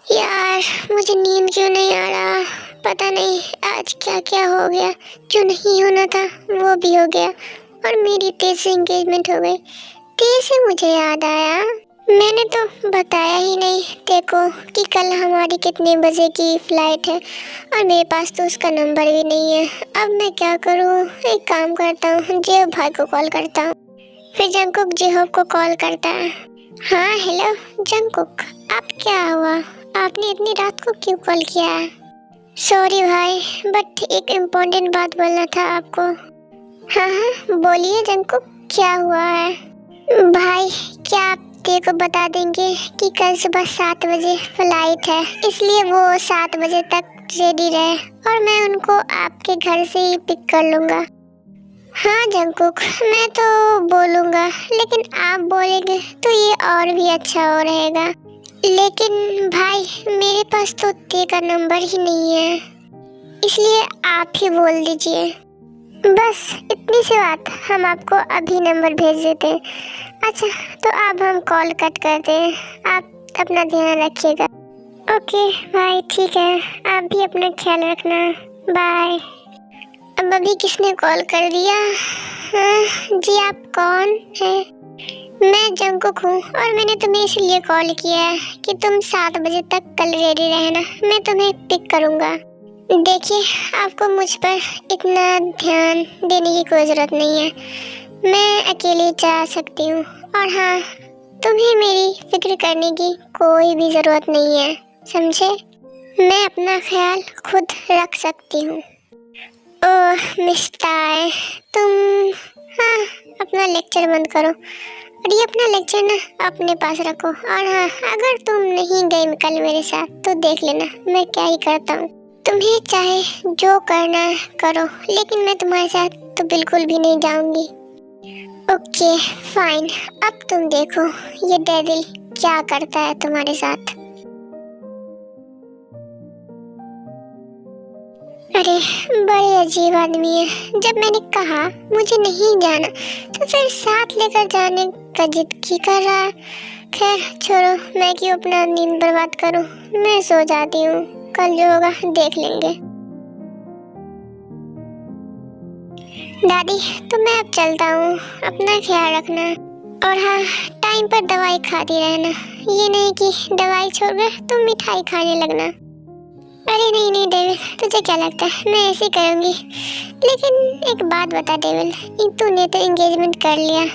यार, मुझे नींद क्यों नहीं आ रहा। पता नहीं आज क्या क्या हो गया। जो नहीं होना था वो भी हो गया और मेरी तेज से एंगेजमेंट हो गई। तेज से मुझे याद आया, मैंने तो बताया ही नहीं देखो कि कल हमारी कितने बजे की फ्लाइट है और मेरे पास तो उसका नंबर भी नहीं है। अब मैं क्या करूँ? एक काम करता हूँ, जेब भाई को कॉल करता हूँ, फिर जंकुक जेहोब को कॉल करता है। हाँ हेलो जंकुक, आप क्या हुआ? आपने इतनी रात को क्यों कॉल किया है? सॉरी भाई, बट एक इम्पोर्टेंट बात बोलना था आपको। हाँ हाँ बोलिए जंकुक, क्या हुआ है? भाई क्या आप तेरे को बता देंगे कि कल सुबह 7 बजे फ्लाइट है, इसलिए वो 7 बजे तक रेडी रहे और मैं उनको आपके घर से ही पिक कर लूँगा। हाँ जंकुक, मैं तो बोलूँगा, लेकिन आप बोलेंगे तो ये और भी अच्छा हो रहेगा। लेकिन भाई मेरे पास तो ते का नंबर ही नहीं है, इसलिए आप ही बोल दीजिए। बस इतनी सी बात, हम आपको अभी नंबर भेज देते हैं। अच्छा तो अब हम कॉल कट करते हैं, आप अपना ध्यान रखिएगा। ओके भाई ठीक है, आप भी अपना ख्याल रखना, बाय। अब अभी किसने कॉल कर दिया? हाँ जी, आप कौन है? मैं जंकुक हूँ और मैंने तुम्हें इसलिए कॉल किया है कि तुम 7 बजे तक कल रेडी रहना, मैं तुम्हें पिक करूँगा। देखिए आपको मुझ पर इतना ध्यान देने की कोई ज़रूरत नहीं है, मैं अकेली जा सकती हूँ। और हाँ, तुम्हें मेरी फिक्र करने की कोई भी ज़रूरत नहीं है, समझे? मैं अपना ख्याल खुद रख सकती हूँ। ओह मिस्टर, तुम हाँ अपना लेक्चर बंद करो और ये अपना लेक्चर ना अपने पास रखो। और हाँ, अगर तुम नहीं गई कल मेरे साथ तो देख लेना मैं क्या ही करता हूँ। तुम्हें चाहे जो करना है करो, लेकिन मैं तुम्हारे साथ तो बिल्कुल भी नहीं जाऊंगी। ओके फाइन, अब तुम देखो ये डेविल क्या करता है तुम्हारे साथ। अरे बड़े अजीब आदमी है, जब मैंने कहा मुझे नहीं जाना तो फिर साथ लेकर जाने का जिद की कर रहा है। खैर छोड़ो, मैं क्यों अपना नींद बर्बाद करूं, मैं सो जाती हूँ, कल जो होगा देख लेंगे। दादी तो मैं अब चलता हूँ, अपना ख्याल रखना और हाँ टाइम पर दवाई खाती रहना, ये नहीं कि दवाई छोड़ कर तुम मिठाई खाने लगना। अरे नहीं नहीं डेविल, तुझे क्या लगता है मैं ऐसे करूँगी? लेकिन एक बात बता डेविल, तूने तो एंगेजमेंट कर लिया,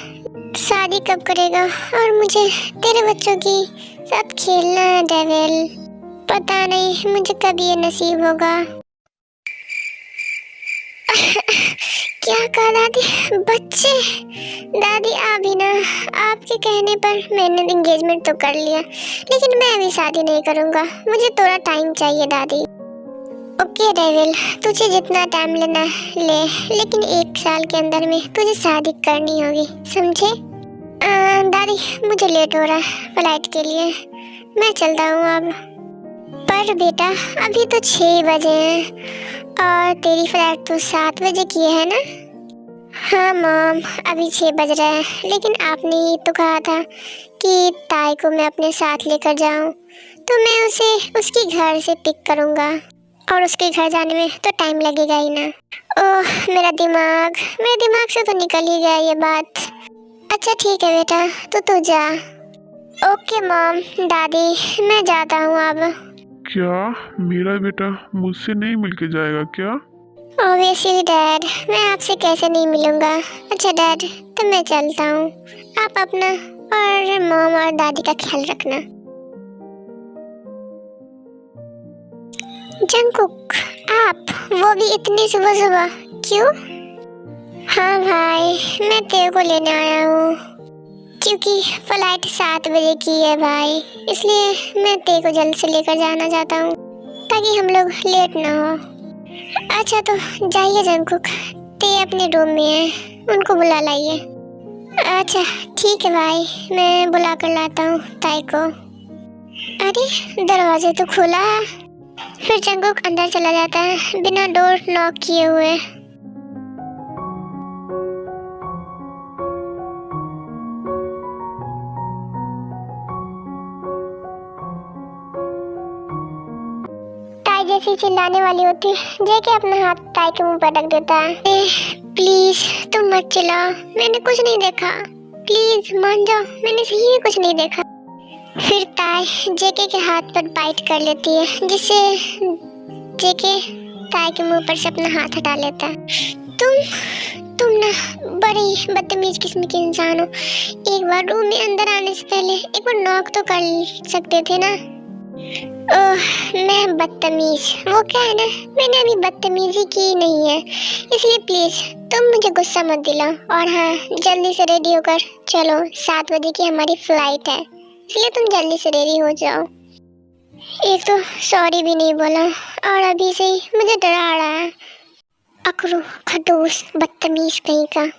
शादी कब करेगा? और मुझे तेरे बच्चों की साथ खेलना है डेविल, पता नहीं मुझे कब ये नसीब होगा। क्या कहा दादी? बच्चे? दादी अभी ना, आपके कहने पर मैंने एंगेजमेंट तो कर लिया, लेकिन मैं अभी शादी नहीं करूँगा, मुझे थोड़ा टाइम चाहिए दादी। ओके डेविल, तुझे जितना टाइम लेना है ले, लेकिन 1 साल के अंदर में तुझे शादी करनी होगी, समझे? दादी मुझे लेट हो रहा है फ्लाइट के लिए, मैं चलता हूँ अब। पर बेटा अभी तो 6 बजे हैं और तेरी फ्लाइट तो 7 बजे की है ना? हाँ मॉम, अभी 6 बज रहे हैं, लेकिन आपने ही तो कहा था कि ताई को मैं अपने साथ लेकर जाऊँ, तो मैं उसे उसके घर से पिक करूँगा और उसके घर जाने में तो टाइम लगेगा ही ना। ओह मेरे दिमाग से तो निकल ही गया ये बात। अच्छा ठीक है बेटा, तो तू जा। ओके मॉम दादी, मैं जाता हूँ अब। क्या मेरा बेटा मुझसे नहीं मिलके जाएगा क्या? ऑब्वियसली डैड, मैं आपसे कैसे नहीं मिलूंगा। अच्छा डैड, तो मैं चलता हूँ, आप अपना और मॉम और दादी का ख्याल रखना। जंकुक, आप वो भी इतनी सुबह सुबह क्यों? हाँ भाई, मैं तेरे को लेने आया हूँ, क्योंकि फ्लाइट 7 बजे की है भाई, इसलिए मैं तेरे को जल्द से लेकर जाना चाहता हूँ ताकि हम लोग लेट ना हो। अच्छा तो जाइए जंकुक, ते अपने रूम में है, उनको बुला लाइए। अच्छा ठीक है भाई, मैं बुला कर लाता हूँ ताई को। अरे दरवाजे तो खुला है, फिर जंकुक अंदर चला जाता है बिना डोर लॉक किए हुए। जैसे ही चिल्लाने वाली होती है जेके अपना हाथ ताई के मुंह पर रख देता है। प्लीज तुम मत चिल्लाओ, मैंने कुछ नहीं देखा, प्लीज मान जाओ, मैंने सही में कुछ नहीं देखा। फिर ताई जेके के हाथ पर बाइट कर लेती है, जिससे जेके ताई के मुंह पर से अपना हाथ हटा लेता है। तुम ना बड़ी बदतमीज किस्म के इंसान हो। एक बार रूम में अंदर आने से पहले एक बार नॉक तो कर सकते थे ना। ओह, मैं बदतमीज, वो क्या है ना, मैंने अभी बदतमीजी की नहीं है, इसलिए प्लीज तुम मुझे गुस्सा मत दिलाओ। और हाँ, जल्दी से रेडी होकर चलो, 7 बजे की हमारी फ्लाइट है, इसलिए तुम जल्दी से रेडी हो जाओ। एक तो सॉरी भी नहीं बोला और अभी से ही मुझे डरा रहा है। अकरू खडूस बदतमीज कहीं का।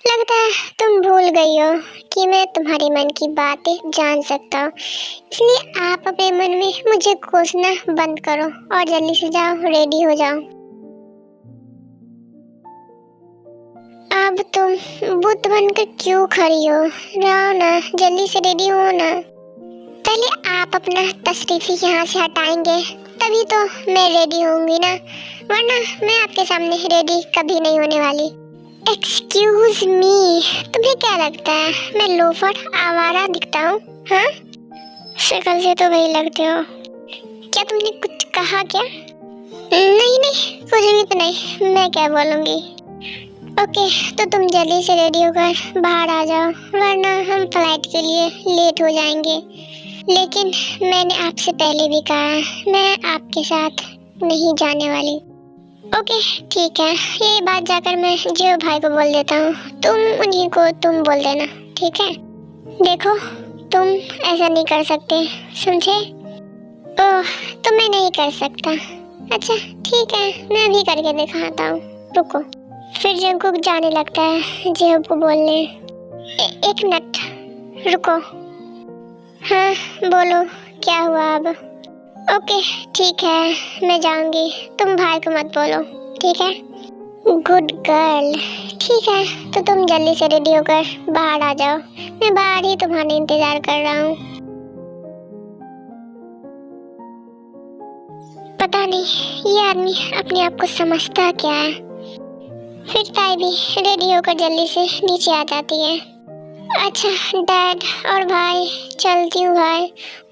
लगता है तुम भूल गई हो कि मैं तुम्हारे मन की बातें जान सकता हूँ, इसलिए आप अपने मन में मुझे कोसना बंद करो और जल्दी से जाओ, रेडी हो जाओ। अब तुम बुत बनकर क्यों खड़ी हो? रहो ना, जल्दी से रेडी हो ना। पहले आप अपना तशरीफ यहाँ से हटाएंगे तभी तो मैं रेडी होंगी ना, वरना मैं आपके सामने रेडी कभी नहीं होने वाली। एक्सक्यूज मी, तुम्हें क्या लगता है मैं लोफर आवारा दिखता हूँ? हाँ, शक्ल से तो वही लगते हो। क्या तुमने कुछ कहा क्या? नहीं नहीं, कुछ भी तो नहीं, मैं क्या बोलूँगी। ओके, तो तुम जल्दी से रेडी होकर बाहर आ जाओ, वरना हम फ्लाइट के लिए लेट हो जाएंगे। लेकिन मैंने आपसे पहले भी कहा, मैं आपके साथ नहीं जाने वाली। ओके ठीक है, ये बात जाकर मैं जियो भाई को बोल देता हूँ, तुम उन्हीं को तुम बोल देना, ठीक है? देखो, तुम ऐसा नहीं कर सकते, समझे? ओह, तो मैं नहीं कर सकता। अच्छा ठीक है, मैं भी करके दिखाता हूँ, रुको। फिर जंकुक जाने लगता है जियो को बोलने। एक मिनट रुको। हाँ बोलो, क्या हुआ अब? ओके ठीक है, मैं जाऊंगी, तुम भाई को मत बोलो, ठीक है? Good girl. ठीक है, तो तुम जल्दी से रेडी होकर बाहर आ जाओ, मैं बाहर ही तुम्हारा इंतजार कर रहा हूँ। पता नहीं ये आदमी अपने आप को समझता क्या है। फिर ताई भी रेडी होकर जल्दी से नीचे आ जाती है। अच्छा डैड और भाई, चलती हूँ भाई।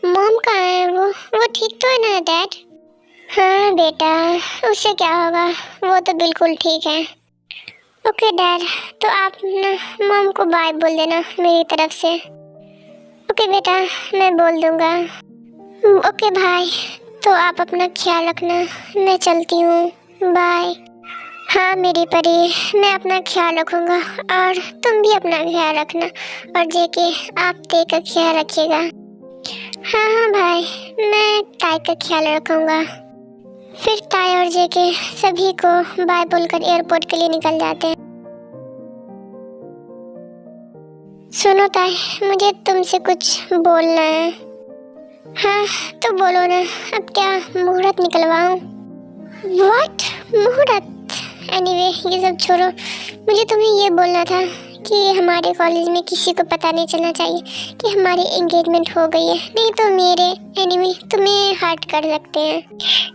मॉम कहाँ है? वो ठीक तो है ना डैड? हाँ बेटा, उससे क्या होगा, वो तो बिल्कुल ठीक है। ओके डैड, तो आप ना मॉम को बाय बोल देना मेरी तरफ से। ओके बेटा, मैं बोल दूँगा। ओके भाई, तो आप अपना ख्याल रखना, मैं चलती हूँ, बाय। हाँ मेरी परी, मैं अपना ख्याल रखूँगा और तुम भी अपना ख्याल रखना, और जेके आप ते का ख्याल रखिएगा। हाँ हाँ भाई, मैं ताई का ख्याल रखूँगा। फिर ताई और जेके सभी को बाय बोलकर एयरपोर्ट के लिए निकल जाते हैं। सुनो ताई, मुझे तुमसे कुछ बोलना है। हाँ तो बोलो ना, अब क्या मुहूर्त निकलवाऊँ? व्हाट मुहूर्त? एनीवे ये सब छोड़ो, मुझे तुम्हें ये बोलना था कि हमारे कॉलेज में किसी को पता नहीं चलना चाहिए कि हमारी एंगेजमेंट हो गई है, नहीं तो मेरे एनिमी तुम्हें हर्ट कर सकते हैं।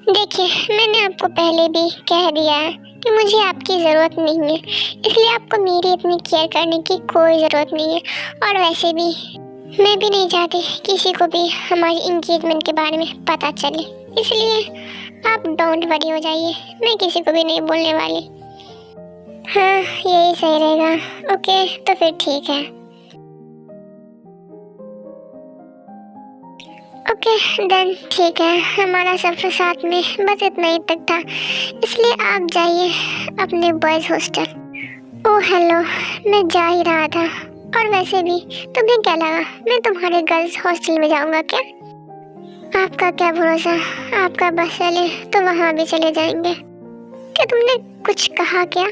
देखिए, मैंने आपको पहले भी कह दिया है कि मुझे आपकी ज़रूरत नहीं है, इसलिए आपको मेरी इतनी केयर करने की कोई ज़रूरत नहीं है। और वैसे भी मैं भी नहीं चाहती किसी को भी हमारी एंगेजमेंट के बारे में पता चले, इसलिए आप डोंट वरी हो जाइए, मैं किसी को भी नहीं बोलने वाली। हाँ यही सही रहेगा। ओके तो फिर ठीक है। ओके देन ठीक है, हमारा सफ़र साथ में बस इतना ही तक था, इसलिए आप जाइए अपने बॉयज़ हॉस्टल। ओह हेलो, मैं जा ही रहा था। और वैसे भी तुम्हें क्या लगा मैं तुम्हारे गर्ल्स हॉस्टल में जाऊँगा क्या? आपका क्या भरोसा, आपका बस चले तो वहाँ भी चले जाएंगे। क्या तुमने कुछ कहा क्या?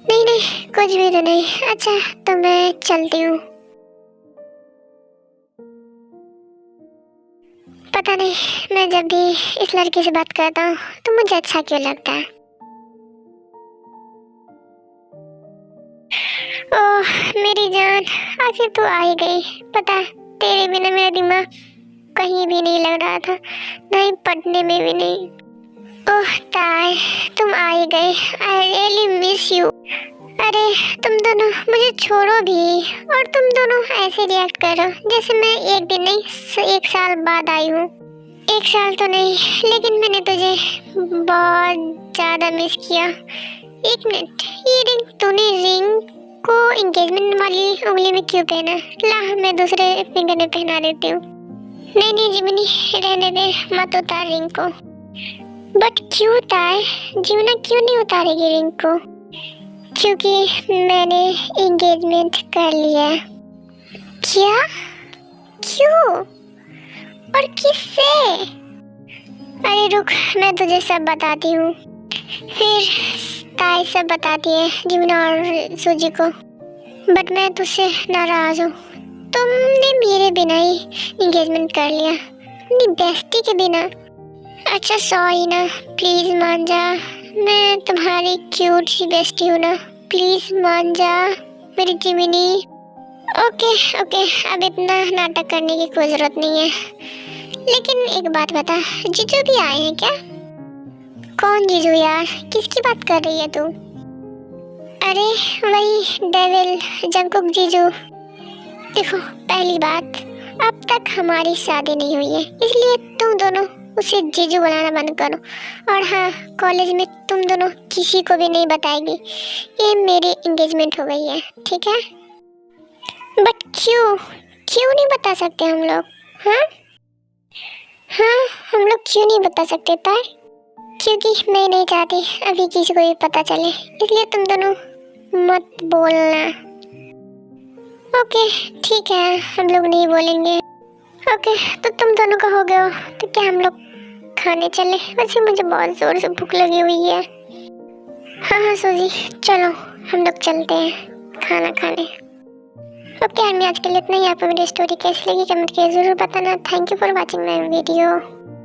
नहीं नहीं, कुछ भी तो नहीं। अच्छा तो मैं चलती हूँ। पता नहीं, मैं जब भी इस लड़की से बात करता हूँ तो मुझे अच्छा क्यों लगता है। ओह मेरी जान, आखिर तू आ ही गई। पता है तेरे बिना मेरा दिमाग कहीं भी नहीं लग रहा था, नहीं पढ़ने में भी नहीं। ओह ताई, तुम आ ही गए। I really miss you. अरे तुम दोनों मुझे छोड़ो भी, और तुम दोनों ऐसे रिएक्ट करो जैसे मैं एक दिन नहीं 1 साल बाद आई हूँ। 1 साल तो नहीं, लेकिन मैंने तुझे बहुत ज़्यादा मिस किया। 1 मिनट, ये रिंग तूने रिंग को एंगेजमेंट वाली उंगली में क्यों पहना? ला, मैं दूसरे फिंगर में पहना देती हूँ। नहीं नहीं जिमिनी, रहने दे, मत उतार रिंग को। बट क्यों ताई, जिमिना क्यों नहीं उतारेगी रिंग को? क्योंकि मैंने एंगेजमेंट कर लिया। क्या? क्यों? और किससे? अरे रुक, मैं तुझे सब बताती हूँ। फिर ताई सब बताती है जिमिना और सूजी को। बट मैं तुझसे नाराज हूँ। तुमने मेरे बिना ही एंगेजमेंट कर लिया, अपनी बेस्टी के बिना। अच्छा सॉरी ना, प्लीज़ मान जा, मैं तुम्हारी क्यूट सी बेस्टी हूँ ना, प्लीज़ मान जा मेरी जिमिनी। ओके ओके, अब इतना नाटक करने की कोई ज़रूरत नहीं है। लेकिन एक बात बता, जीजू भी आए हैं क्या? कौन जीजू यार, किसकी बात कर रही है तू? अरे वही डेविल जंगकुक जीजू। देखो, पहली बात, अब तक हमारी शादी नहीं हुई है, इसलिए तुम दोनों उसे जीजू बुलाना बंद करो। और हाँ, कॉलेज में तुम दोनों किसी को भी नहीं बताएगी ये मेरी एंगेजमेंट हो गई है, ठीक है? बट क्यों क्यों नहीं बता सकते हम लोग? हाँ हाँ, हम लोग क्यों नहीं बता सकते ताई? क्योंकि मैं नहीं चाहती अभी किसी को भी पता चले, इसलिए तुम दोनों मत बोलना। ओके ठीक है, हम लोग नहीं बोलेंगे। ओके, तो तुम दोनों का हो गया, तो क्या हम लोग खाने चले? वैसे मुझे बहुत ज़ोर से भूख लगी हुई है। हाँ हाँ सूजी, चलो हम लोग चलते हैं खाना खाने। ओके आर्मी, आज के लिए इतना ही। आपको मेरी स्टोरी कैसी लगी कमेंट करके ज़रूर बताना। Thank you for watching my video.